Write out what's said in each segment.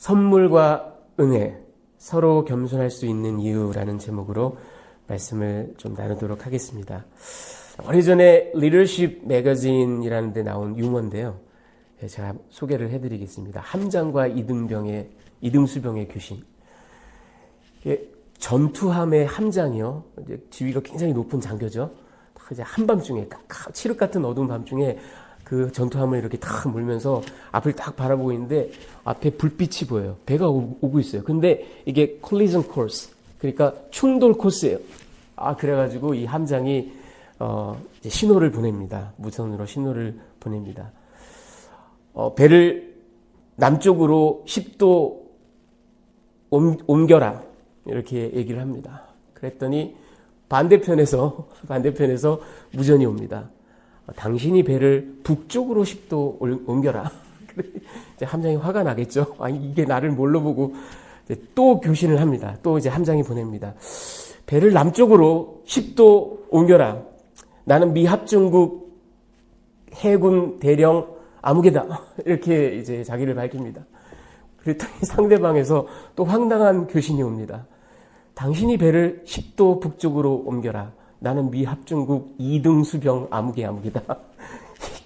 선물과 은혜, 서로 겸손할 수 있는 이유라는 제목으로 말씀을 좀 나누도록 하겠습니다. 오래전에 리더십 매거진이라는 데 나온 유머인데요. 제가 소개를 해드리겠습니다. 함장과 이등수병의 교신. 전투함의 함장이요. 이제 지위가 굉장히 높은 장교죠. 이제 한밤중에, 칠흑 같은 어두운 밤중에 그 전투함을 이렇게 탁 몰면서 앞을 딱 바라보고 있는데 앞에 불빛이 보여요. 배가 오고 있어요. 근데 이게 collision course, 그러니까 충돌 코스예요. 그래가지고 이 함장이 이제 신호를 보냅니다. 무선으로 신호를 보냅니다. 배를 남쪽으로 10도 옮겨라, 이렇게 얘기를 합니다. 그랬더니 반대편에서 무전이 옵니다. 당신이 배를 북쪽으로 10도 옮겨라. 이제 함장이 화가 나겠죠. 이게 나를 뭘로 보고. 또 교신을 합니다. 또 이제 함장이 보냅니다. 배를 남쪽으로 10도 옮겨라. 나는 미 합중국 해군 대령 아무개다. 이렇게 이제 자기를 밝힙니다. 그랬더니 상대방에서 또 황당한 교신이 옵니다. 당신이 배를 10도 북쪽으로 옮겨라. 나는 미 합중국 2등 수병 아무개다.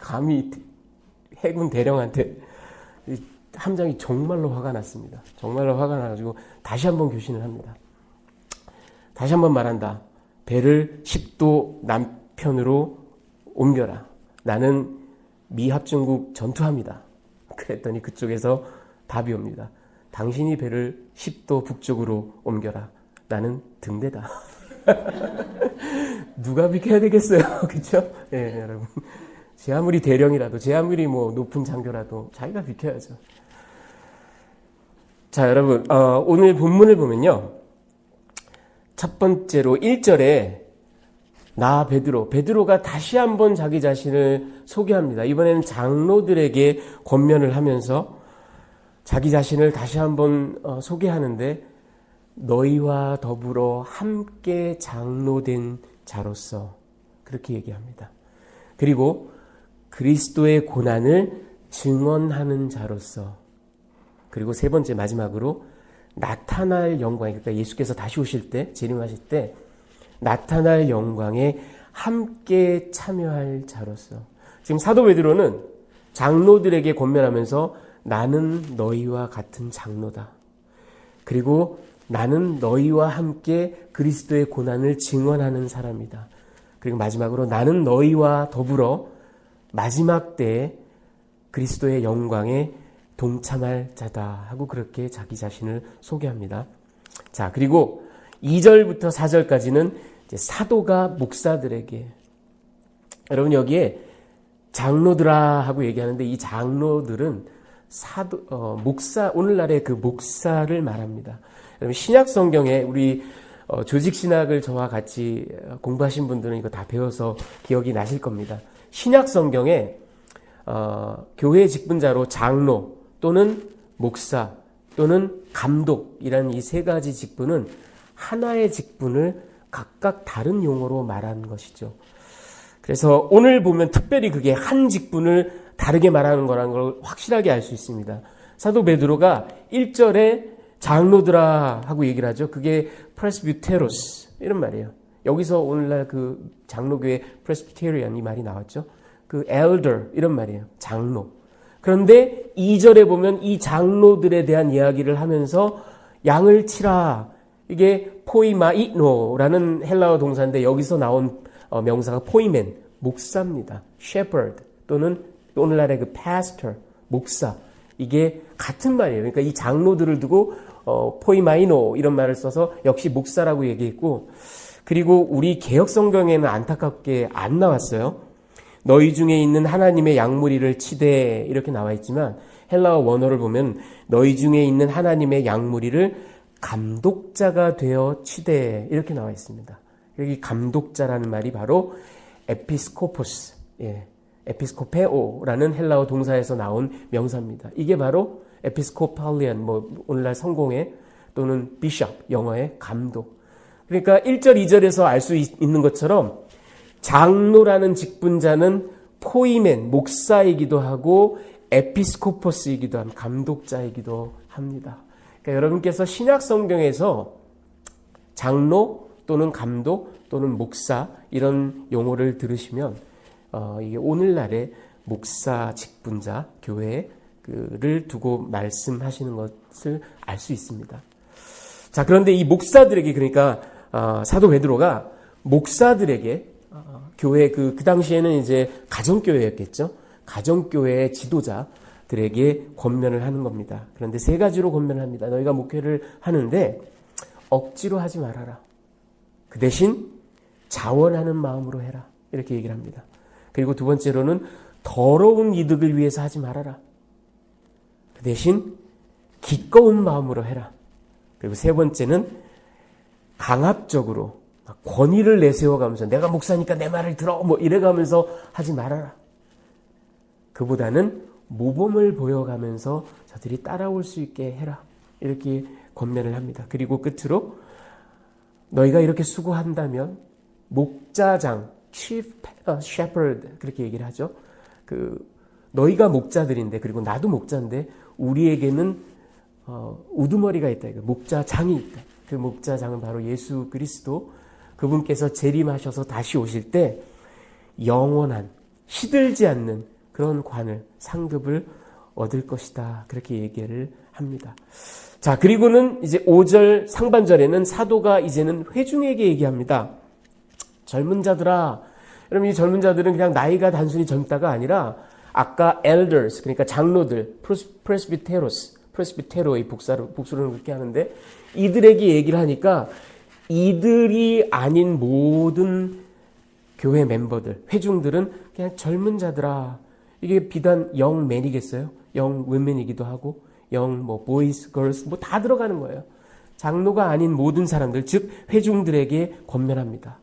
감히 해군 대령한테. 함장이 정말로 화가 났습니다. 정말로 화가 나가지고 다시 한번 교신을 합니다. 다시 한번 말한다. 배를 10도 남편으로 옮겨라. 나는 미 합중국 전투함이다. 그랬더니 그쪽에서 답이 옵니다. 당신이 배를 10도 북쪽으로 옮겨라. 나는 등대다. 누가 비켜야 되겠어요? 그렇죠? 예, 여러분. 제 아무리 대령이라도, 제 아무리 높은 장교라도 자기가 비켜야죠. 자, 여러분, 오늘 본문을 보면요. 첫 번째로 1절에 베드로가 다시 한번 자기 자신을 소개합니다. 이번에는 장로들에게 권면을 하면서 자기 자신을 다시 한번 소개하는데, 너희와 더불어 함께 장로된 자로서, 그렇게 얘기합니다. 그리고 그리스도의 고난을 증언하는 자로서, 그리고 세 번째 마지막으로 나타날 영광, 그러니까 예수께서 다시 오실 때, 재림하실 때 나타날 영광에 함께 참여할 자로서. 지금 사도 베드로는 장로들에게 권면하면서 나는 너희와 같은 장로다. 그리고 나는 너희와 함께 그리스도의 고난을 증언하는 사람이다. 그리고 마지막으로 나는 너희와 더불어 마지막 때에 그리스도의 영광에 동참할 자다 하고 그렇게 자기 자신을 소개합니다. 자, 그리고 2절부터 4절까지는 이제 사도가 목사들에게, 여러분 여기에 장로들아 하고 얘기하는데 이 장로들은 목사, 오늘날의 그 목사를 말합니다. 여러분 신약 성경에 우리 조직 신학을 저와 같이 공부하신 분들은 이거 다 배워서 기억이 나실 겁니다. 신약 성경에 교회 직분자로 장로 또는 목사 또는 감독이라는 이 세 가지 직분은 하나의 직분을 각각 다른 용어로 말하는 것이죠. 그래서 오늘 보면 특별히 그게 한 직분을 다르게 말하는 거라는 걸 확실하게 알 수 있습니다. 사도 베드로가 1절에 장로들아 하고 얘기를 하죠. 그게 프레스비테로스 이런 말이에요. 여기서 오늘날 그 장로교회 프레스비테리안 이 말이 나왔죠. 그 elder 이런 말이에요. 장로. 그런데 2절에 보면 이 장로들에 대한 이야기를 하면서 양을 치라. 이게 포이마이노라는 헬라어 동사인데 여기서 나온 명사가 포이멘, 목사입니다. shepherd 또는 오늘날의 그 pastor, 목사. 이게 같은 말이에요. 그러니까 이 장로들을 두고 포이마이노 이런 말을 써서 역시 목사라고 얘기했고, 그리고 우리 개역 성경에는 안타깝게 안 나왔어요. 너희 중에 있는 하나님의 양무리를 치되 이렇게 나와 있지만 헬라어 원어를 보면 너희 중에 있는 하나님의 양무리를 감독자가 되어 치되 이렇게 나와 있습니다. 여기 감독자라는 말이 바로 에피스코포스, 에피스코페오라는 헬라어 동사에서 나온 명사입니다. 이게 바로 에피스코팔리안, 오늘날 성공회 또는 비숍, 영어의 감독. 그러니까 1절, 2절에서 알 수 있는 것처럼 장로라는 직분자는 포이멘, 목사이기도 하고 에피스코포스이기도 한 감독자이기도 합니다. 그러니까 여러분께서 신약 성경에서 장로 또는 감독 또는 목사 이런 용어를 들으시면 이게 오늘날의 목사 직분자 교회를 두고 말씀하시는 것을 알 수 있습니다. 자, 그런데 이 목사들에게, 그러니까 사도 베드로가 목사들에게 교회 그 당시에는 이제 가정교회였겠죠. 가정교회의 지도자들에게 권면을 하는 겁니다. 그런데 세 가지로 권면을 합니다. 너희가 목회를 하는데 억지로 하지 말아라. 그 대신 자원하는 마음으로 해라. 이렇게 얘기를 합니다. 그리고 두 번째로는 더러운 이득을 위해서 하지 말아라. 그 대신 기꺼운 마음으로 해라. 그리고 세 번째는 강압적으로 권위를 내세워가면서 내가 목사니까 내 말을 들어 뭐 이래가면서 하지 말아라. 그보다는 모범을 보여가면서 저들이 따라올 수 있게 해라. 이렇게 권면을 합니다. 그리고 끝으로 너희가 이렇게 수고한다면 목자장, chief shepherd 그렇게 얘기를 하죠. 너희가 목자들인데 그리고 나도 목자인데 우리에게는 우두머리가 있다. 목자장이 있다. 그 목자장은 바로 예수 그리스도 그분께서 재림하셔서 다시 오실 때 영원한 시들지 않는 그런 관을 상급을 얻을 것이다. 그렇게 얘기를 합니다. 자, 그리고는 이제 5절 상반절에는 사도가 이제는 회중에게 얘기합니다. 젊은 자들아. 여러분 이 젊은 자들은 그냥 나이가 단순히 젊다가 아니라 아까 elders 그러니까 장로들 프레스비테로의 복수를 그렇게 하는데 이들에게 얘기를 하니까 이들이 아닌 모든 교회 멤버들, 회중들은 그냥 젊은 자들아. 이게 비단 영맨이겠어요? 영우맨이기도 하고 영 보이스, 걸스 다 들어가는 거예요. 장로가 아닌 모든 사람들, 즉 회중들에게 권면합니다.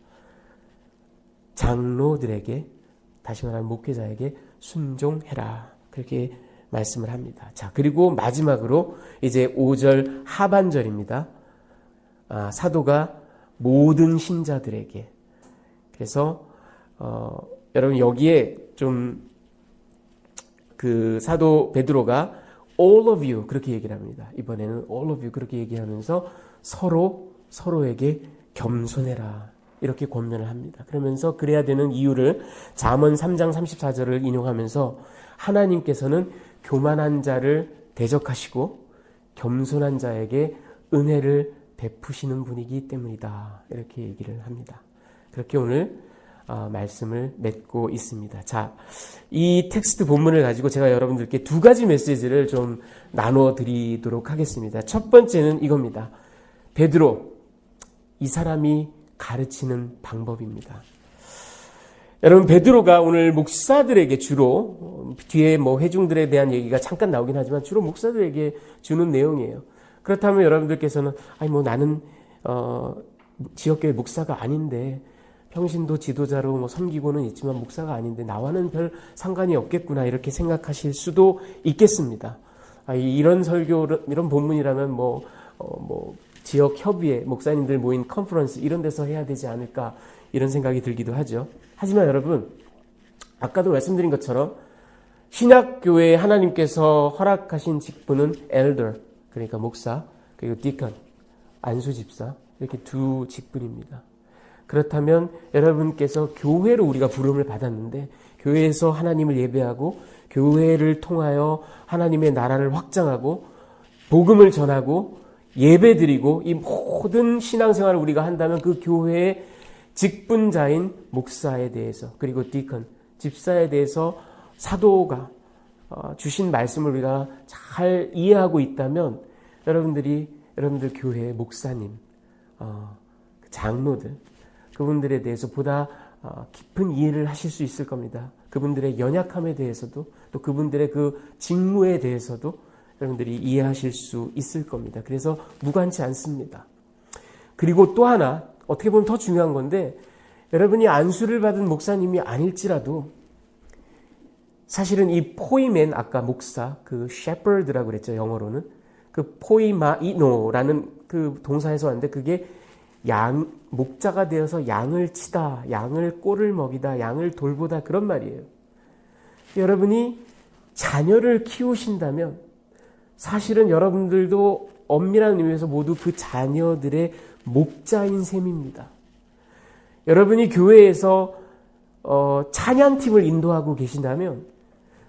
장로들에게, 다시 말하면 목회자에게 순종해라. 그렇게 말씀을 합니다. 자, 그리고 마지막으로 이제 5절 하반절입니다. 사도가 모든 신자들에게. 그래서 여러분 여기에 좀 사도 베드로가 all of you 그렇게 얘기를 합니다. 이번에는 all of you 그렇게 얘기하면서 서로에게 겸손해라. 이렇게 권면을 합니다. 그러면서 그래야 되는 이유를 잠언 3장 34절을 인용하면서 하나님께서는 교만한 자를 대적하시고 겸손한 자에게 은혜를 베푸시는 분이기 때문이다. 이렇게 얘기를 합니다. 그렇게 오늘 말씀을 맺고 있습니다. 자, 이 텍스트 본문을 가지고 제가 여러분들께 두 가지 메시지를 좀 나눠드리도록 하겠습니다. 첫 번째는 이겁니다. 베드로, 이 사람이 가르치는 방법입니다. 여러분 베드로가 오늘 목사들에게 주로 뒤에 회중들에 대한 얘기가 잠깐 나오긴 하지만 주로 목사들에게 주는 내용이에요. 그렇다면 여러분들께서는 나는 지역교회 목사가 아닌데 평신도 지도자로 섬기고는 있지만 목사가 아닌데 나와는 별 상관이 없겠구나 이렇게 생각하실 수도 있겠습니다. 이런 설교 이런 본문이라면 지역 협의회 목사님들 모인 컨퍼런스 이런 데서 해야 되지 않을까 이런 생각이 들기도 하죠. 하지만 여러분 아까도 말씀드린 것처럼 신약교회에 하나님께서 허락하신 직분은 엘더 그러니까 목사 그리고 디컨 안수집사 이렇게 두 직분입니다. 그렇다면 여러분께서 교회로 우리가 부름을 받았는데 교회에서 하나님을 예배하고 교회를 통하여 하나님의 나라를 확장하고 복음을 전하고 예배드리고 이 모든 신앙생활을 우리가 한다면 그 교회의 직분자인 목사에 대해서 그리고 디컨, 집사에 대해서 사도가 주신 말씀을 우리가 잘 이해하고 있다면 여러분들 교회의 목사님, 장로들 그분들에 대해서 보다 깊은 이해를 하실 수 있을 겁니다. 그분들의 연약함에 대해서도 또 그분들의 그 직무에 대해서도 여러분들이 이해하실 수 있을 겁니다. 그래서 무관치 않습니다. 그리고 또 하나 어떻게 보면 더 중요한 건데 여러분이 안수를 받은 목사님이 아닐지라도 사실은 이 포이맨 아까 목사 그 shepherd라고 그랬죠. 영어로는 그 포이마이노라는 그 동사에서 왔는데 그게 목자가 되어서 양을 치다, 양을 꼴을 먹이다, 양을 돌보다 그런 말이에요. 여러분이 자녀를 키우신다면 사실은 여러분들도 엄밀한 의미에서 모두 그 자녀들의 목자인 셈입니다. 여러분이 교회에서 찬양팀을 인도하고 계신다면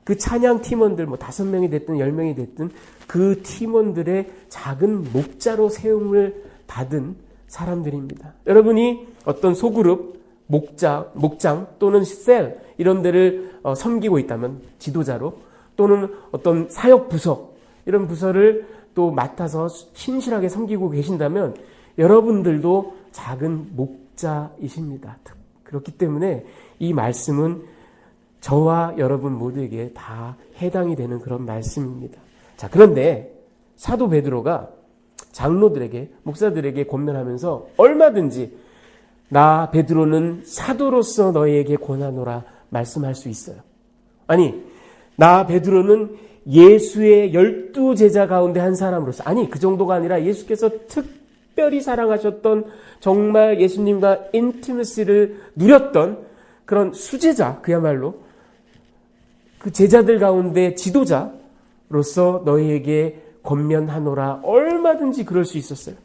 그 찬양 팀원들 5명이 됐든 10명이 됐든 그 팀원들의 작은 목자로 세움을 받은 사람들입니다. 여러분이 어떤 소그룹, 목장 또는 셀 이런 데를 섬기고 있다면 지도자로, 또는 어떤 사역 부서 이런 부서를 또 맡아서 신실하게 섬기고 계신다면 여러분들도 작은 목자이십니다. 그렇기 때문에 이 말씀은 저와 여러분 모두에게 다 해당이 되는 그런 말씀입니다. 자, 그런데 사도 베드로가 장로들에게, 목사들에게 권면하면서 얼마든지 나 베드로는 사도로서 너희에게 권하노라 말씀할 수 있어요. 아니, 나 베드로는 예수의 12제자 가운데 한 사람으로서, 아니 그 정도가 아니라 예수께서 특별히 사랑하셨던, 정말 예수님과 인티머시를 누렸던 그런 수제자, 그야말로 그 제자들 가운데 지도자로서 너희에게 권면하노라, 얼마든지 그럴 수 있었어요.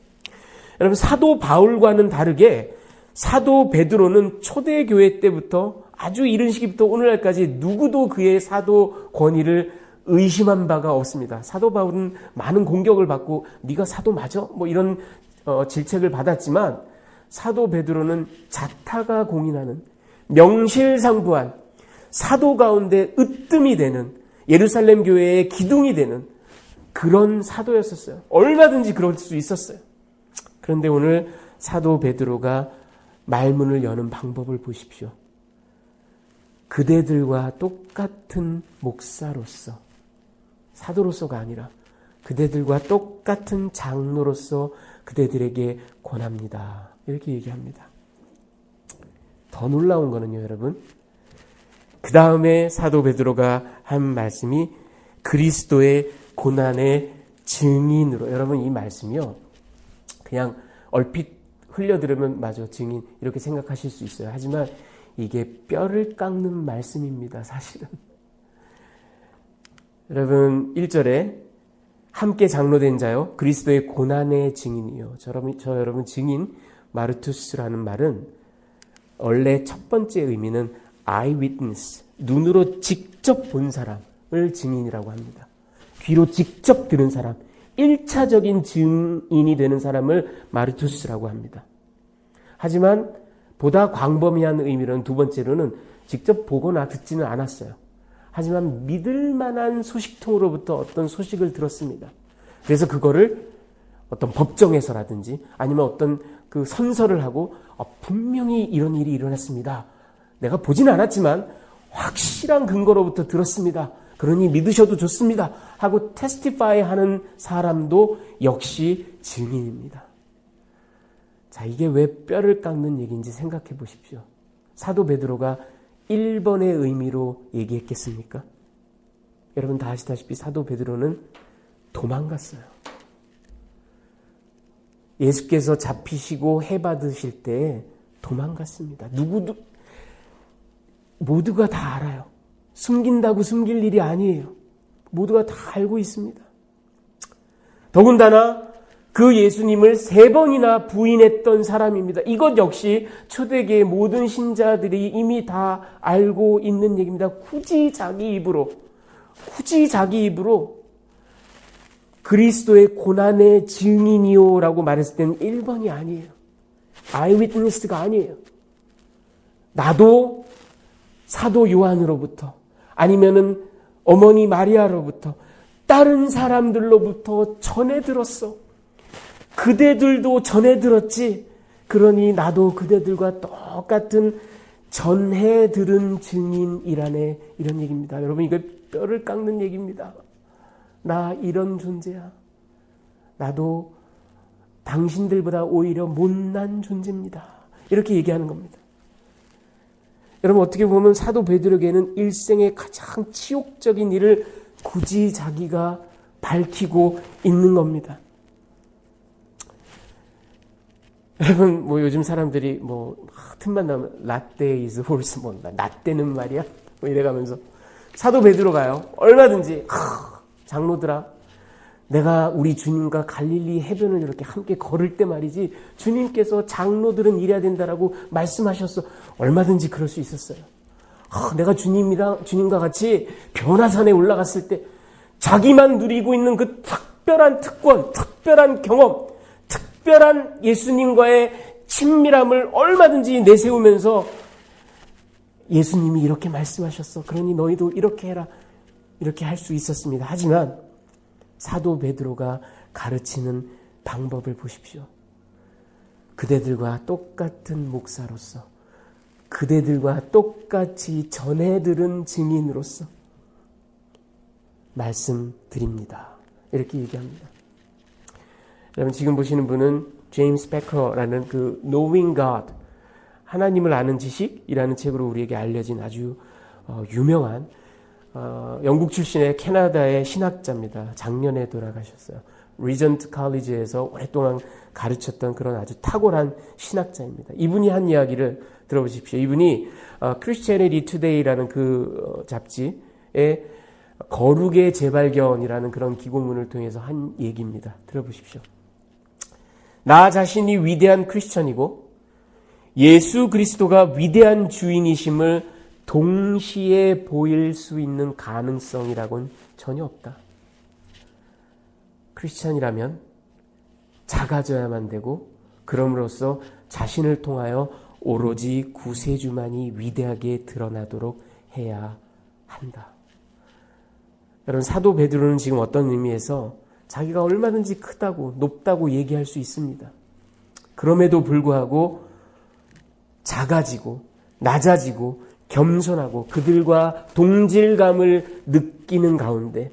여러분, 사도 바울과는 다르게 사도 베드로는 초대교회 때부터 아주 이른 시기부터 오늘날까지 누구도 그의 사도 권위를 의심한 바가 없습니다. 사도 바울은 많은 공격을 받고 네가 사도 맞아? 이런 질책을 받았지만 사도 베드로는 자타가 공인하는, 명실상부한, 사도 가운데 으뜸이 되는, 예루살렘 교회의 기둥이 되는 그런 사도였었어요. 얼마든지 그럴 수 있었어요. 그런데 오늘 사도 베드로가 말문을 여는 방법을 보십시오. 그대들과 똑같은 목사로서, 사도로서가 아니라 그대들과 똑같은 장로로서 그대들에게 권합니다. 이렇게 얘기합니다. 더 놀라운 거는요, 여러분. 그 다음에 사도 베드로가 한 말씀이 그리스도의 고난의 증인으로. 여러분, 이 말씀이요, 그냥 얼핏 흘려들으면 맞아, 증인 이렇게 생각하실 수 있어요. 하지만 이게 뼈를 깎는 말씀입니다, 사실은. 여러분, 1절에 함께 장로된 자요 그리스도의 고난의 증인이요. 저 여러분, 증인 마르투스라는 말은 원래 첫 번째 의미는 eyewitness, 눈으로 직접 본 사람을 증인이라고 합니다. 귀로 직접 들은 사람, 1차적인 증인이 되는 사람을 마르투스라고 합니다. 하지만 보다 광범위한 의미로는 두 번째로는 직접 보거나 듣지는 않았어요. 하지만 믿을 만한 소식통으로부터 어떤 소식을 들었습니다. 그래서 그거를 어떤 법정에서라든지 아니면 어떤 그 선서를 하고 분명히 이런 일이 일어났습니다. 내가 보지는 않았지만 확실한 근거로부터 들었습니다. 그러니 믿으셔도 좋습니다. 하고 테스티파이 하는 사람도 역시 증인입니다. 자, 이게 왜 뼈를 깎는 얘기인지 생각해 보십시오. 사도 베드로가 1번의 의미로 얘기했겠습니까? 여러분 다 아시다시피 사도 베드로는 도망갔어요. 예수께서 잡히시고 해받으실 때 도망갔습니다. 모두가 다 알아요. 숨긴다고 숨길 일이 아니에요. 모두가 다 알고 있습니다. 더군다나 그 예수님을 3번이나 부인했던 사람입니다. 이것 역시 초대교회 모든 신자들이 이미 다 알고 있는 얘기입니다. 굳이 자기 입으로 그리스도의 고난의 증인이요라고 말했을 때는 1번이 아니에요. 아이위트니스가 아니에요. 나도 사도 요한으로부터, 아니면은 어머니 마리아로부터, 다른 사람들로부터 전해 들었어. 그대들도 전해 들었지. 그러니 나도 그대들과 똑같은 전해 들은 증인이라네. 이런 얘기입니다. 여러분, 이거 뼈를 깎는 얘기입니다. 나 이런 존재야. 나도 당신들보다 오히려 못난 존재입니다. 이렇게 얘기하는 겁니다. 여러분, 어떻게 보면 사도 베드로에게는 일생의 가장 치욕적인 일을 굳이 자기가 밝히고 있는 겁니다. 여러분, 요즘 사람들이 틈만 나면 라떼 is horse, 라떼는 말이야? 이래가면서 사도 베드로가요, 얼마든지 장로들아, 내가 우리 주님과 갈릴리 해변을 이렇게 함께 걸을 때 말이지 주님께서 장로들은 이래야 된다라고 말씀하셨어. 얼마든지 그럴 수 있었어요. 내가 주님과 같이 변화산에 올라갔을 때 자기만 누리고 있는 그 특별한 특권, 특별한 경험, 특별한 예수님과의 친밀함을 얼마든지 내세우면서 예수님이 이렇게 말씀하셨어. 그러니 너희도 이렇게 해라. 이렇게 할 수 있었습니다. 하지만 사도 베드로가 가르치는 방법을 보십시오. 그대들과 똑같은 목사로서, 그대들과 똑같이 전해 들은 증인으로서 말씀드립니다. 이렇게 얘기합니다. 여러분 지금 보시는 분은 제임스 베커라는 그 Knowing God, 하나님을 아는 지식이라는 책으로 우리에게 알려진 아주 유명한 영국 출신의 캐나다의 신학자입니다. 작년에 돌아가셨어요. 리전트 칼리지에서 오랫동안 가르쳤던 그런 아주 탁월한 신학자입니다. 이분이 한 이야기를 들어보십시오. 이분이 Christianity Today라는 그 잡지에 거룩의 재발견이라는 그런 기고문을 통해서 한 얘기입니다. 들어보십시오. 나 자신이 위대한 크리스천이고 예수 그리스도가 위대한 주인이심을 동시에 보일 수 있는 가능성이라고는 전혀 없다. 크리스천이라면 작아져야만 되고 그럼으로써 자신을 통하여 오로지 구세주만이 위대하게 드러나도록 해야 한다. 여러분 사도 베드로는 지금 어떤 의미에서 자기가 얼마든지 크다고 높다고 얘기할 수 있습니다. 그럼에도 불구하고 작아지고 낮아지고 겸손하고 그들과 동질감을 느끼는 가운데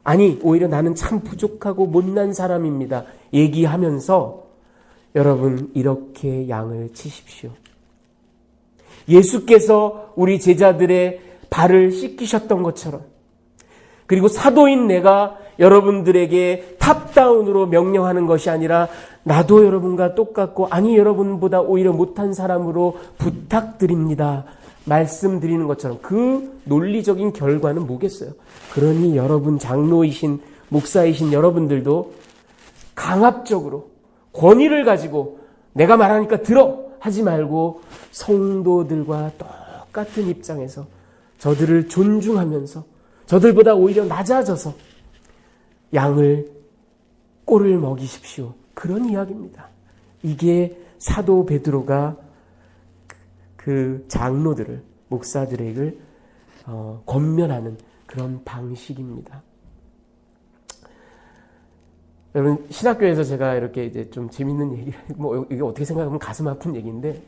아니 오히려 나는 참 부족하고 못난 사람입니다 얘기하면서 여러분 이렇게 양을 치십시오. 예수께서 우리 제자들의 발을 씻기셨던 것처럼 그리고 사도인 내가 여러분들에게 탑다운으로 명령하는 것이 아니라 나도 여러분과 똑같고 아니 여러분보다 오히려 못한 사람으로 부탁드립니다. 말씀드리는 것처럼 그 논리적인 결과는 뭐겠어요? 그러니 여러분 장로이신 목사이신 여러분들도 강압적으로 권위를 가지고 내가 말하니까 들어 하지 말고 성도들과 똑같은 입장에서 저들을 존중하면서 저들보다 오히려 낮아져서 꼴을 먹이십시오. 그런 이야기입니다. 이게 사도 베드로가 그 장로들을 목사들에게 권면하는 그런 방식입니다. 여러분 신학교에서 제가 이렇게 이제 좀 재밌는 얘기, 뭐 이게 어떻게 생각하면 가슴 아픈 얘기인데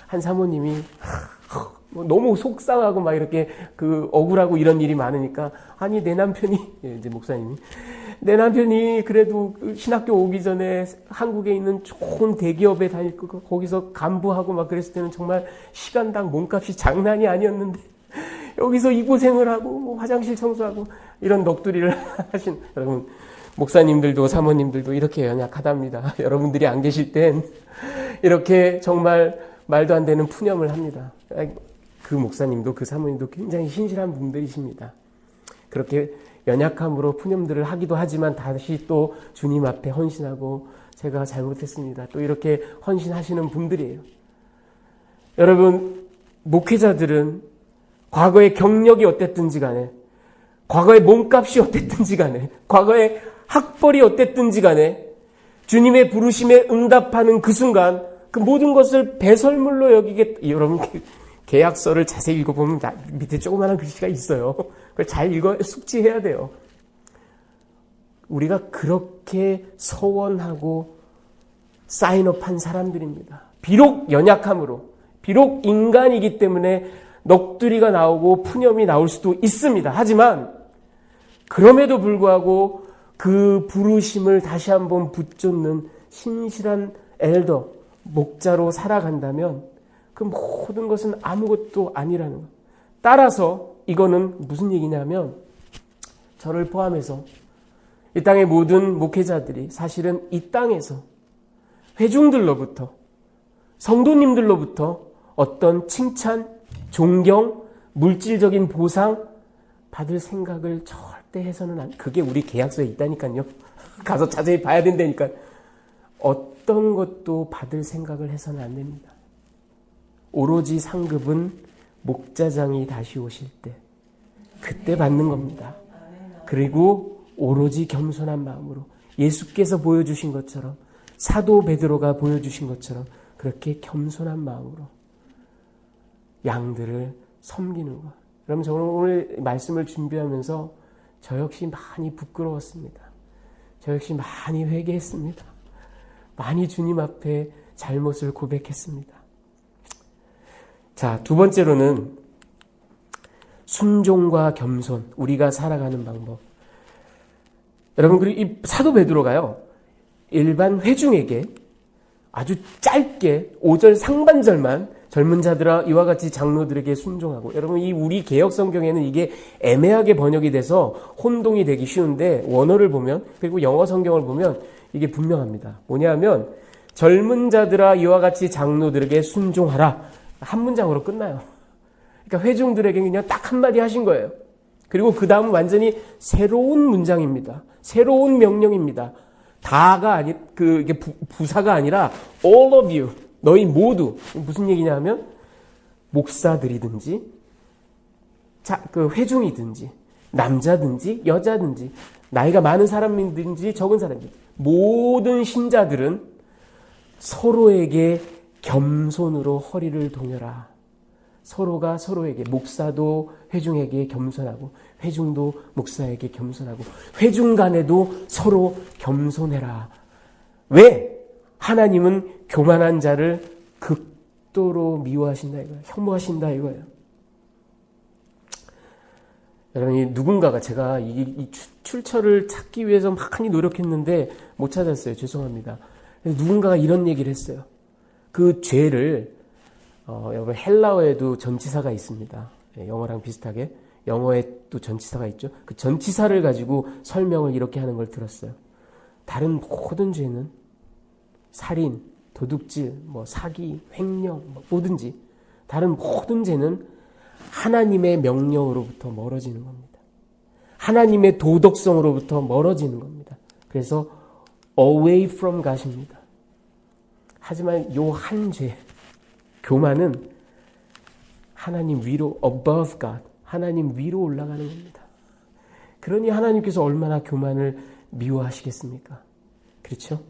한 사모님이 너무 속상하고 막 이렇게 그 억울하고 이런 일이 많으니까 아니 내 남편이 이제 목사님이 내 남편이 그래도 신학교 오기 전에 한국에 있는 좋은 대기업에 다니고 거기서 간부하고 막 그랬을 때는 정말 시간당 몸값이 장난이 아니었는데 여기서 이 고생을 하고 뭐 화장실 청소하고 이런 넋두리를 하신 여러분 목사님들도 사모님들도 이렇게 연약하답니다. 여러분들이 안 계실 땐 이렇게 정말 말도 안 되는 푸념을 합니다. 그 목사님도 그 사모님도 굉장히 신실한 분들이십니다. 그렇게 연약함으로 푸념들을 하기도 하지만 다시 또 주님 앞에 헌신하고 제가 잘못했습니다. 또 이렇게 헌신하시는 분들이에요. 여러분 목회자들은 과거의 경력이 어땠든지 간에 과거의 몸값이 어땠든지 간에 과거의 학벌이 어땠든지 간에 주님의 부르심에 응답하는 그 순간 그 모든 것을 배설물로 여기게 여러분 계약서를 자세히 읽어보면 밑에 조그마한 글씨가 있어요. 그걸 잘 읽어 숙지해야 돼요. 우리가 그렇게 서원하고 사인업한 사람들입니다. 비록 연약함으로 비록 인간이기 때문에 넋두리가 나오고 푸념이 나올 수도 있습니다. 하지만 그럼에도 불구하고 그 부르심을 다시 한번 붙잡는 신실한 엘더, 목자로 살아간다면 그 모든 것은 아무것도 아니라는 것. 따라서 이거는 무슨 얘기냐면 저를 포함해서 이 땅의 모든 목회자들이 사실은 이 땅에서 회중들로부터 성도님들로부터 어떤 칭찬, 존경, 물질적인 보상 받을 생각을 절대 해서는 그게 우리 계약서에 있다니까요. 가서 자세히 봐야 된다니까. 어떤 것도 받을 생각을 해서는 안 됩니다. 오로지 상급은 목자장이 다시 오실 때, 그때 받는 겁니다. 그리고 오로지 겸손한 마음으로 예수께서 보여주신 것처럼, 사도 베드로가 보여주신 것처럼 그렇게 겸손한 마음으로 양들을 섬기는 것. 여러분, 저는 오늘 말씀을 준비하면서 저 역시 많이 부끄러웠습니다. 저 역시 많이 회개했습니다. 많이 주님 앞에 잘못을 고백했습니다. 자, 두 번째로는 순종과 겸손, 우리가 살아가는 방법. 여러분, 그리고 이 사도 베드로가요, 일반 회중에게 아주 짧게 5절 상반절만 젊은 자들아 이와 같이 장로들에게 순종하고, 여러분, 이 우리 개역 성경에는 이게 애매하게 번역이 돼서 혼동이 되기 쉬운데, 원어를 보면, 그리고 영어 성경을 보면 이게 분명합니다. 뭐냐면 젊은 자들아 이와 같이 장로들에게 순종하라, 한 문장으로 끝나요. 그러니까 회중들에게 그냥 딱 한마디 하신 거예요. 그리고 그 다음은 완전히 새로운 문장입니다. 새로운 명령입니다. 다가 이게 부사가 아니라 all of you, 너희 모두. 무슨 얘기냐 하면 목사들이든지 그 회중이든지 남자든지 여자든지 나이가 많은 사람이든지 적은 사람이든지 모든 신자들은 서로에게 겸손으로 허리를 동여라. 서로가 서로에게, 목사도 회중에게 겸손하고 회중도 목사에게 겸손하고 회중 간에도 서로 겸손해라. 왜? 하나님은 교만한 자를 극도로 미워하신다 이거예요. 혐오하신다 이거예요. 여러분, 누군가가, 제가 이 출처를 찾기 위해서 많이 노력했는데 못 찾았어요. 죄송합니다. 누군가가 이런 얘기를 했어요. 그 죄를 여러분, 헬라어에도 전치사가 있습니다. 영어랑 비슷하게 영어에 또 전치사가 있죠. 그 전치사를 가지고 설명을 이렇게 하는 걸 들었어요. 다른 모든 죄는 살인, 도둑질, 사기, 횡령, 뭐든지 다른 모든 죄는 하나님의 명령으로부터 멀어지는 겁니다. 하나님의 도덕성으로부터 멀어지는 겁니다. 그래서 away from God입니다. 하지만 요 한 죄, 교만은 하나님 위로, above God, 하나님 위로 올라가는 겁니다. 그러니 하나님께서 얼마나 교만을 미워하시겠습니까? 그렇죠?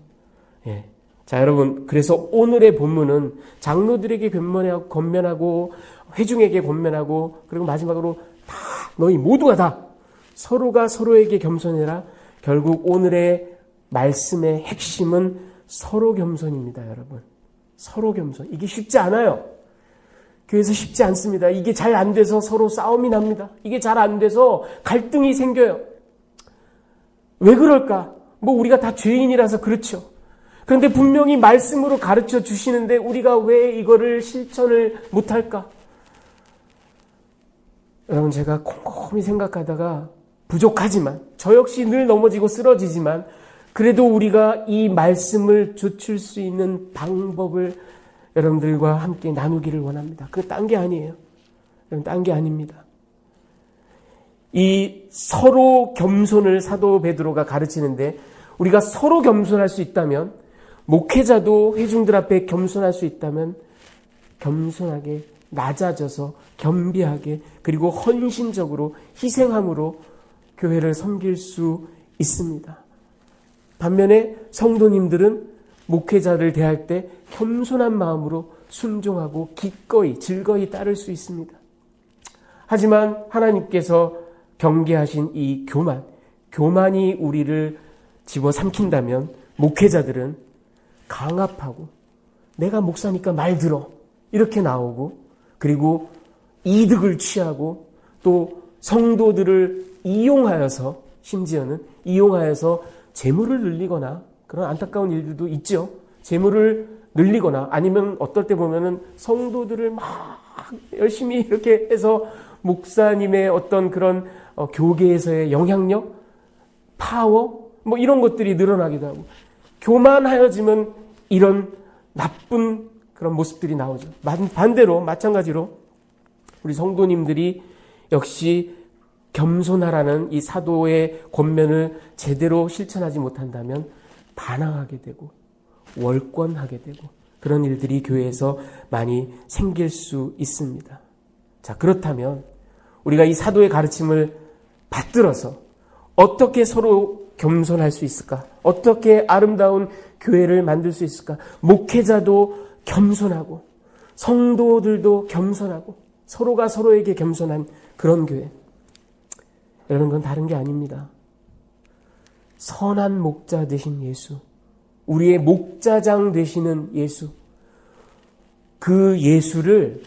예. 자, 여러분, 그래서 오늘의 본문은 장로들에게 권면하고 회중에게 권면하고, 그리고 마지막으로 다 너희 모두가 다 서로가 서로에게 겸손해라. 결국 오늘의 말씀의 핵심은 서로 겸손입니다, 여러분. 서로 겸손. 이게 쉽지 않아요. 교회에서 쉽지 않습니다. 이게 잘 안 돼서 서로 싸움이 납니다. 이게 잘 안 돼서 갈등이 생겨요. 왜 그럴까? 우리가 다 죄인이라서 그렇죠. 그런데 분명히 말씀으로 가르쳐 주시는데 우리가 왜 이거를 실천을 못할까? 여러분, 제가 곰곰이 생각하다가 부족하지만, 저 역시 늘 넘어지고 쓰러지지만, 그래도 우리가 이 말씀을 좇을 수 있는 방법을 여러분들과 함께 나누기를 원합니다. 그거 딴 게 아니에요. 딴 게 아닙니다. 이 서로 겸손을 사도 베드로가 가르치는데, 우리가 서로 겸손할 수 있다면, 목회자도 회중들 앞에 겸손할 수 있다면, 겸손하게 낮아져서 겸비하게, 그리고 헌신적으로 희생함으로 교회를 섬길 수 있습니다. 반면에 성도님들은 목회자를 대할 때 겸손한 마음으로 순종하고 기꺼이 즐거이 따를 수 있습니다. 하지만 하나님께서 경계하신 이 교만이 우리를 집어삼킨다면 목회자들은 강압하고 내가 목사니까 말 들어 이렇게 나오고, 그리고 이득을 취하고 또 성도들을 이용하여서, 심지어는 이용하여서 재물을 늘리거나, 그런 안타까운 일들도 있죠. 재물을 늘리거나, 아니면 어떨 때 보면은 성도들을 막 열심히 이렇게 해서 목사님의 어떤 그런 교계에서의 영향력, 파워, 이런 것들이 늘어나기도 하고, 교만하여지면 이런 나쁜 그런 모습들이 나오죠. 반대로, 마찬가지로 우리 성도님들이 역시 겸손하라는 이 사도의 권면을 제대로 실천하지 못한다면 반항하게 되고 월권하게 되고 그런 일들이 교회에서 많이 생길 수 있습니다. 자, 그렇다면 우리가 이 사도의 가르침을 받들어서 어떻게 서로 겸손할 수 있을까? 어떻게 아름다운 교회를 만들 수 있을까? 목회자도 겸손하고 성도들도 겸손하고 서로가 서로에게 겸손한 그런 교회. 여러분, 그건 다른 게 아닙니다. 선한 목자 되신 예수, 우리의 목자장 되시는 예수, 그 예수를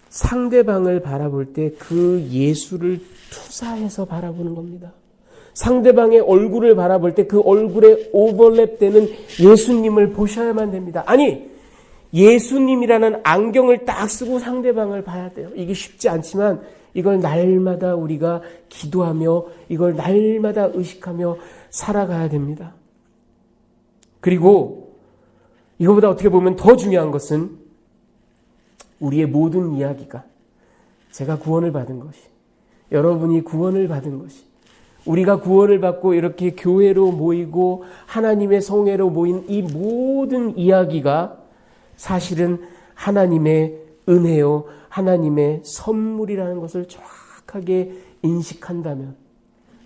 상대방을 바라볼 때 그 예수를 투사해서 바라보는 겁니다. 상대방의 얼굴을 바라볼 때 그 얼굴에 오버랩되는 예수님을 보셔야만 됩니다. 아니, 예수님이라는 안경을 딱 쓰고 상대방을 봐야 돼요. 이게 쉽지 않지만 이걸 날마다 우리가 기도하며 이걸 날마다 의식하며 살아가야 됩니다. 그리고 이거보다 어떻게 보면 더 중요한 것은 우리의 모든 이야기가 제가 구원을 받은 것이, 여러분이 구원을 받은 것이, 우리가 구원을 받고 이렇게 교회로 모이고 하나님의 성회로 모인 이 모든 이야기가 사실은 하나님의 은혜요, 하나님의 선물이라는 것을 정확하게 인식한다면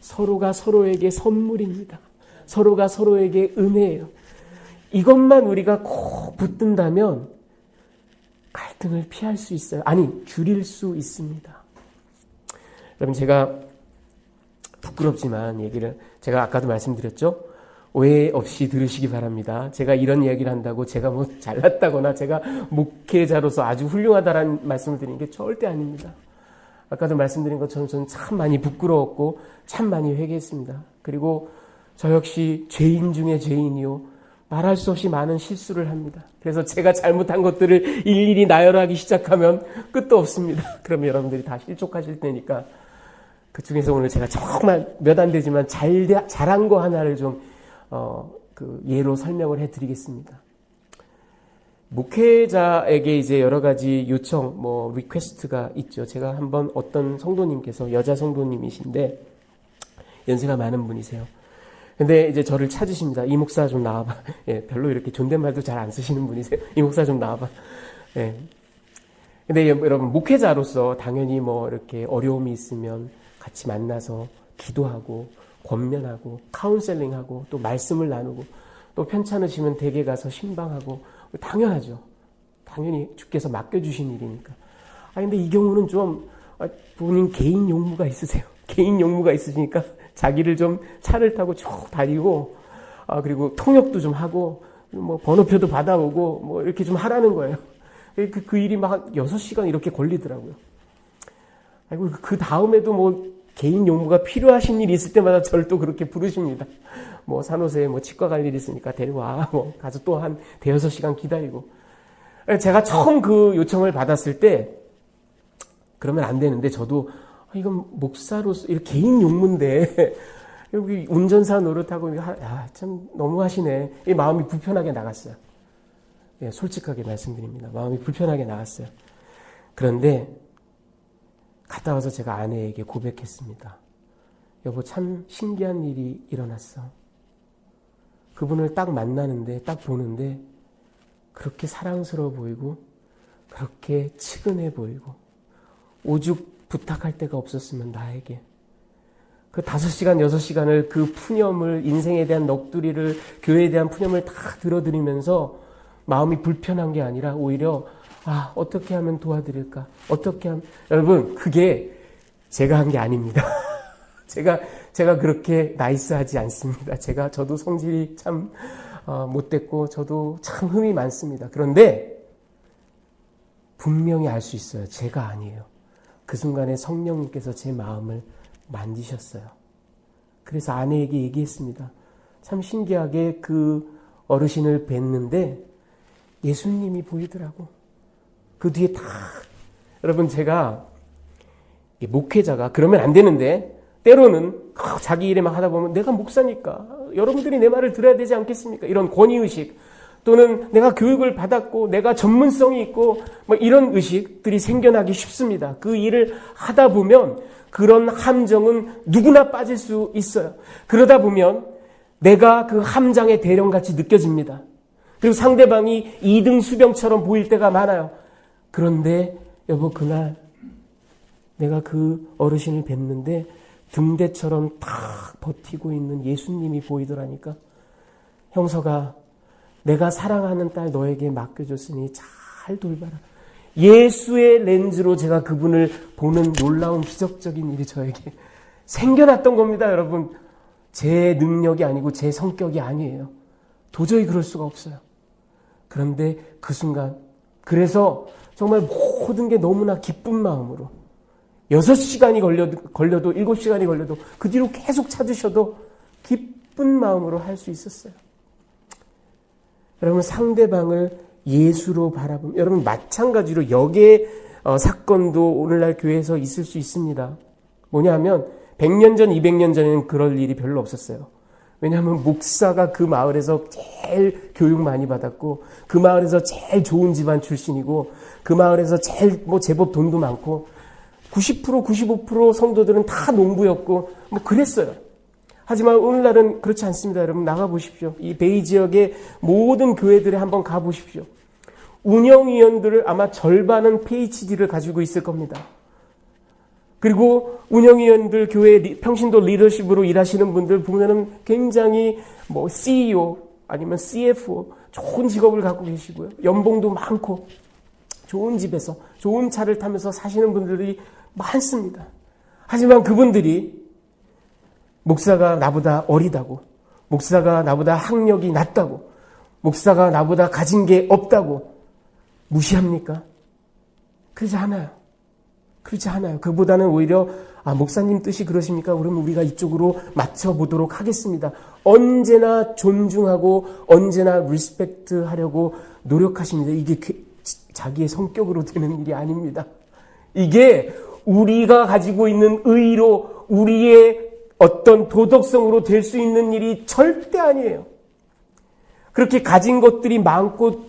서로가 서로에게 선물입니다. 서로가 서로에게 은혜예요. 이것만 우리가 꼭 붙든다면 갈등을 피할 수 있어요. 아니, 줄일 수 있습니다. 여러분, 제가 부끄럽지만 제가 아까도 말씀드렸죠? 오해 없이 들으시기 바랍니다. 제가 이런 이야기를 한다고 제가 뭐 잘났다거나 제가 목회자로서 아주 훌륭하다라는 말씀을 드리는 게 절대 아닙니다. 아까도 말씀드린 것처럼 저는 참 많이 부끄러웠고 참 많이 회개했습니다. 그리고 저 역시 죄인 중에 죄인이요, 말할 수 없이 많은 실수를 합니다. 그래서 제가 잘못한 것들을 일일이 나열하기 시작하면 끝도 없습니다. 그럼 여러분들이 다 실족하실 테니까 그 중에서 오늘 제가 정말 몇 안 되지만 잘한 거 하나를 좀 예로 설명을 해드리겠습니다. 목회자에게 이제 여러 가지 요청, 리퀘스트가 있죠. 제가 한번 어떤 성도님께서, 여자 성도님이신데 연세가 많은 분이세요. 근데 이제 저를 찾으십니다. 이 목사 좀 나와봐. 예, 별로 이렇게 존댓말도 잘 안 쓰시는 분이세요. 이 목사 좀 나와봐. 예. 근데 여러분, 목회자로서 당연히 이렇게 어려움이 있으면 같이 만나서 기도하고 권면하고 카운셀링하고 또 말씀을 나누고 또 편찮으시면 댁에 가서 신방하고 당연하죠. 당연히 주께서 맡겨주신 일이니까. 근데 이 경우는 좀 본인 개인 용무가 있으세요. 개인 용무가 있으시니까 자기를 좀 차를 타고 쭉 다니고 그리고 통역도 좀 하고 번호표도 받아오고 이렇게 좀 하라는 거예요. 그 일이 막 6시간 이렇게 걸리더라고요. 아이고, 그 다음에도 개인 용무가 필요하신 일이 있을 때마다 저를 또 그렇게 부르십니다. 산호세에 치과 갈 일이 있으니까 데려와. 가서 또 한 대여섯 시간 기다리고. 제가 처음 그 요청을 받았을 때 그러면 안 되는데 저도 이건 목사로서 이렇게 개인 용무인데 여기 운전사 노릇하고 참 너무하시네. 이 마음이 불편하게 나갔어요. 예, 솔직하게 말씀드립니다. 마음이 불편하게 나갔어요. 그런데 갔다 와서 제가 아내에게 고백했습니다. 여보, 참 신기한 일이 일어났어. 그분을 딱 만나는데, 딱 보는데 그렇게 사랑스러워 보이고 그렇게 측은해 보이고 오죽 부탁할 데가 없었으면 나에게. 그 5시간, 6시간을 그 푸념을, 인생에 대한 넋두리를, 교회에 대한 푸념을 다 들어드리면서 마음이 불편한 게 아니라 오히려 어떻게 하면 도와드릴까? 어떻게 하면, 여러분, 그게 제가 한 게 아닙니다. 제가 그렇게 나이스하지 않습니다. 저도 성질이 참 못됐고 저도 참 흠이 많습니다. 그런데 분명히 알 수 있어요. 제가 아니에요. 그 순간에 성령님께서 제 마음을 만지셨어요. 그래서 아내에게 얘기했습니다. 참 신기하게 그 어르신을 뵀는데 예수님이 보이더라고. 그 뒤에 여러분, 제가 목회자가 그러면 안 되는데 때로는 자기 일에만 하다 보면 내가 목사니까 여러분들이 내 말을 들어야 되지 않겠습니까? 이런 권위의식, 또는 내가 교육을 받았고 내가 전문성이 있고 이런 의식들이 생겨나기 쉽습니다. 그 일을 하다 보면 그런 함정은 누구나 빠질 수 있어요. 그러다 보면 내가 그 함정의 대령같이 느껴집니다. 그리고 상대방이 이등 수병처럼 보일 때가 많아요. 그런데 여보, 그날 내가 그 어르신을 뵀는데 등대처럼 탁 버티고 있는 예수님이 보이더라니까. 형서가 내가 사랑하는 딸 너에게 맡겨줬으니 잘 돌봐라. 예수의 렌즈로 제가 그분을 보는 놀라운 기적적인 일이 저에게 생겨났던 겁니다. 여러분, 제 능력이 아니고 제 성격이 아니에요. 도저히 그럴 수가 없어요. 그런데 그 순간, 그래서 정말 모든 게 너무나 기쁜 마음으로 6시간이 걸려도 7시간이 걸려도 그 뒤로 계속 찾으셔도 기쁜 마음으로 할 수 있었어요. 여러분, 상대방을 예수로 바라보면, 여러분 마찬가지로 역의 사건도 오늘날 교회에서 있을 수 있습니다. 뭐냐 하면 100년 전, 200년 전에는 그럴 일이 별로 없었어요. 왜냐하면 목사가 그 마을에서 제일 교육 많이 받았고, 그 마을에서 제일 좋은 집안 출신이고, 그 마을에서 제일 제법 돈도 많고, 90%, 95% 성도들은 다 농부였고, 그랬어요. 하지만 오늘날은 그렇지 않습니다. 여러분, 나가보십시오. 이 베이 지역의 모든 교회들에 한번 가보십시오. 운영위원들을 아마 절반은 PhD를 가지고 있을 겁니다. 그리고 운영위원들, 교회 평신도 리더십으로 일하시는 분들 보면은 굉장히 CEO 아니면 CFO 좋은 직업을 갖고 계시고요. 연봉도 많고 좋은 집에서 좋은 차를 타면서 사시는 분들이 많습니다. 하지만 그분들이 목사가 나보다 어리다고, 목사가 나보다 학력이 낮다고, 목사가 나보다 가진 게 없다고 무시합니까? 그러지 않아요. 그렇지 않아요. 그보다는 오히려 목사님 뜻이 그러십니까? 그러면 우리가 이쪽으로 맞춰보도록 하겠습니다. 언제나 존중하고 언제나 리스펙트 하려고 노력하십니다. 이게 자기의 성격으로 되는 일이 아닙니다. 이게 우리가 가지고 있는 의로 우리의 어떤 도덕성으로 될 수 있는 일이 절대 아니에요. 그렇게 가진 것들이 많고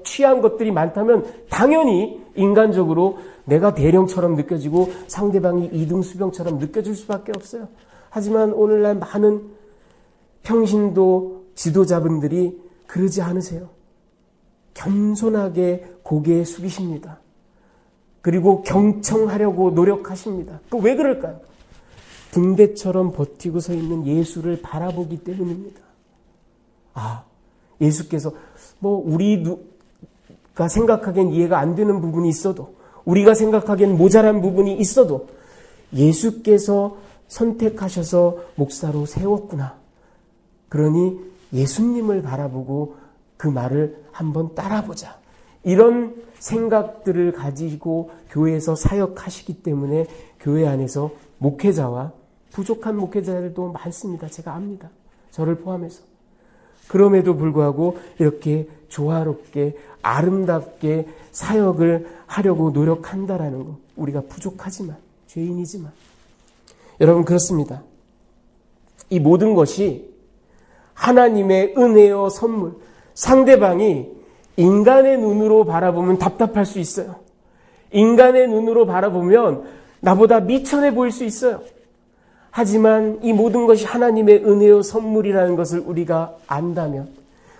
취한 것들이 많다면 당연히 인간적으로 내가 대령처럼 느껴지고 상대방이 이등수병처럼 느껴질 수밖에 없어요. 하지만 오늘날 많은 평신도 지도자분들이 그러지 않으세요. 겸손하게 고개 숙이십니다. 그리고 경청하려고 노력하십니다. 왜 그럴까요? 등대처럼 버티고 서 있는 예수를 바라보기 때문입니다. 예수께서 우리가 생각하기엔 이해가 안 되는 부분이 있어도, 우리가 생각하기엔 모자란 부분이 있어도 예수께서 선택하셔서 목사로 세웠구나. 그러니 예수님을 바라보고 그 말을 한번 따라보자. 이런 생각들을 가지고 교회에서 사역하시기 때문에 교회 안에서 목회자와 부족한 목회자들도 많습니다. 제가 압니다. 저를 포함해서. 그럼에도 불구하고 이렇게 조화롭게 아름답게 사역을 하려고 노력한다라는 것. 우리가 부족하지만, 죄인이지만. 여러분, 그렇습니다. 이 모든 것이 하나님의 은혜요 선물. 상대방이 인간의 눈으로 바라보면 답답할 수 있어요. 인간의 눈으로 바라보면 나보다 미천해 보일 수 있어요. 하지만 이 모든 것이 하나님의 은혜요 선물이라는 것을 우리가 안다면,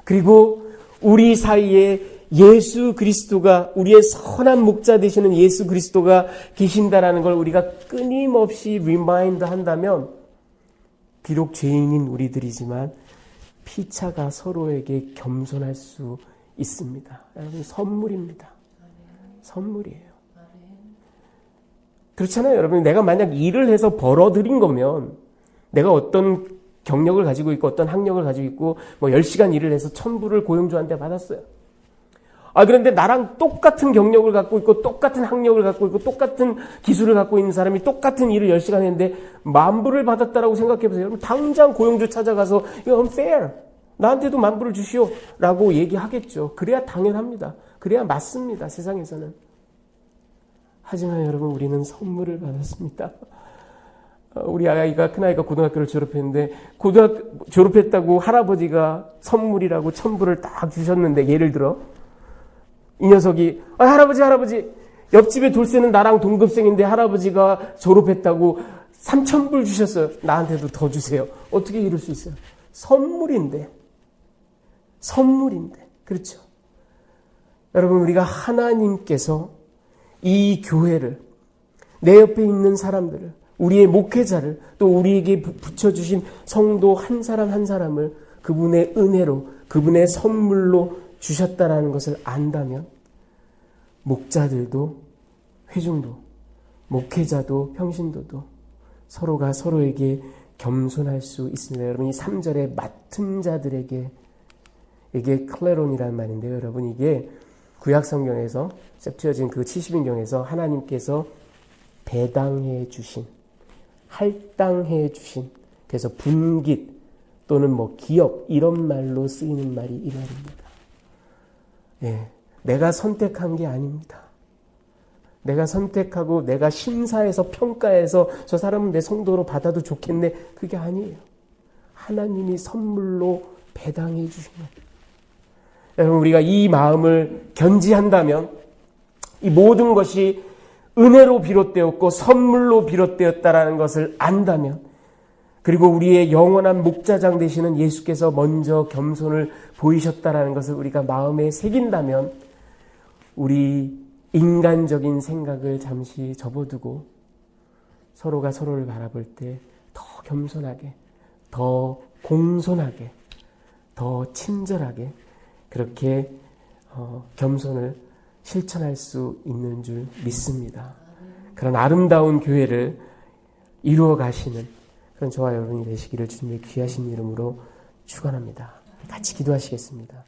그리고 우리 사이에 예수 그리스도가, 우리의 선한 목자 되시는 예수 그리스도가 계신다라는 걸 우리가 끊임없이 리마인드 한다면, 비록 죄인인 우리들이지만 피차가 서로에게 겸손할 수 있습니다. 여러분, 선물입니다. 선물이에요. 그렇잖아요. 여러분, 내가 만약 일을 해서 벌어들인 거면, 내가 어떤 경력을 가지고 있고 어떤 학력을 가지고 있고 10시간 일을 해서 1,000불을 고용주한테 받았어요. 그런데 나랑 똑같은 경력을 갖고 있고 똑같은 학력을 갖고 있고 똑같은 기술을 갖고 있는 사람이 똑같은 일을 10시간 했는데 10,000불을 받았다라고 생각해 보세요. 여러분, 당장 고용주 찾아가서 이거 unfair, 나한테도 10,000불을 주시오 라고 얘기하겠죠. 그래야 당연합니다. 그래야 맞습니다. 세상에서는. 하지만 여러분, 우리는 선물을 받았습니다. 우리 아이가, 큰아이가 고등학교를 졸업했는데, 졸업했다고 할아버지가 선물이라고 1,000불을 딱 주셨는데, 예를 들어 이 녀석이 할아버지 옆집에 돌쇠는 나랑 동급생인데 할아버지가 졸업했다고 3,000불 주셨어요. 나한테도 더 주세요. 어떻게 이럴 수 있어요? 선물인데. 그렇죠? 여러분, 우리가 하나님께서 이 교회를, 내 옆에 있는 사람들을, 우리의 목회자를, 또 우리에게 붙여주신 성도 한 사람 한 사람을 그분의 은혜로, 그분의 선물로 주셨다라는 것을 안다면 목자들도, 회중도, 목회자도, 평신도도 서로가 서로에게 겸손할 수 있습니다. 여러분, 이 3절의 맡은 자들에게, 이게 클레론이라는 말인데요. 여러분, 이게 구약 성경에서, septuagint 그 70인경에서 하나님께서 배당해 주신, 할당해 주신, 그래서 분깃 또는 뭐 기업 이런 말로 쓰이는 말이 이 말입니다. 예, 내가 선택한 게 아닙니다. 내가 선택하고 내가 심사해서 평가해서 저 사람은 내 성도로 받아도 좋겠네. 그게 아니에요. 하나님이 선물로 배당해 주신 거예요. 여러분, 우리가 이 마음을 견지한다면 이 모든 것이 은혜로 비롯되었고 선물로 비롯되었다라는 것을 안다면, 그리고 우리의 영원한 목자장 되시는 예수께서 먼저 겸손을 보이셨다라는 것을 우리가 마음에 새긴다면, 우리 인간적인 생각을 잠시 접어두고 서로가 서로를 바라볼 때 더 겸손하게, 더 공손하게, 더 친절하게 그렇게 겸손을 실천할 수 있는 줄 믿습니다. 그런 아름다운 교회를 이루어 가시는 그런 저와 여러분이 되시기를 주님의 귀하신 이름으로 축원합니다. 같이 기도하시겠습니다.